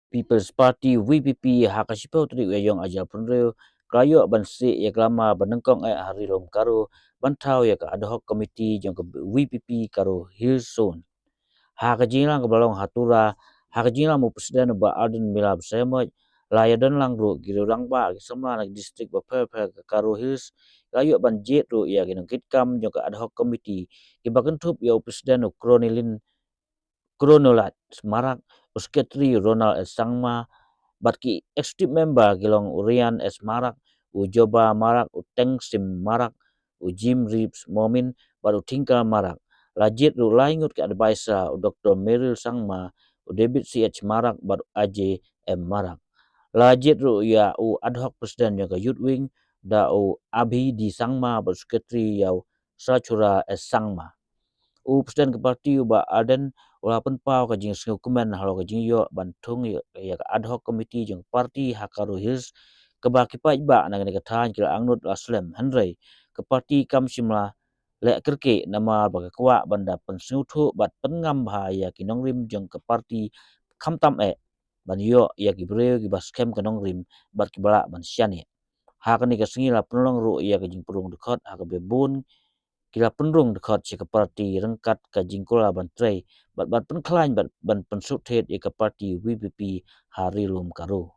People's Party VPP hakasipau tadi yong ajal punreu kayo bansi ya lama banengkong hari rom karo bantau ya ka ad hoc committee jong VPP karo Hillzone hakajina ke balong hatura hakajina mu presiden ba Aden Milab Semoj layadan lang ru girang ba sama nak distrik ba per karo Hills kayo banjet ru ya kinong kitkam jong ka ad hoc committee ibakentup ya presiden Kronilin Kronolat Semarak Usketri Ronald Sangma Batki executive member gilong Urian S Marak Ujoba Marak Uteng Sim Marak Ujim Rips Momin baru tinggal Marak Lajit ru laingut ke advisor Dr. Meril Sangma David CH Marak baru AJ M Marak Lajit ru ya ad hoc presiden yang ke youth wing da Abhi di Sangma baru sekretari yau Sachura S Sangma presiden ke parti ba Aden walaupun pau ka jing dokumen halo ka jing yo bantung ya ad hoc committee jing parti hakaru Hills ke ba kipai ba na ne ka than kira angnut aslem hanrei ke parti kam simla le kerke nama ba kwa banda pensuthu bat pengam ba ya kinong rim jing ke parti kam tam ban yo ya ki breu ki baskem kanong rim bat ki bala ban siani ha ka ni ka singi la penlong ru ya ka jing purung dekot ha ka be bun kila pendrung dekat si ke parti rengkat ke jingkula bantrai bat penklain ban pensut het ke parti VPP hari lum karo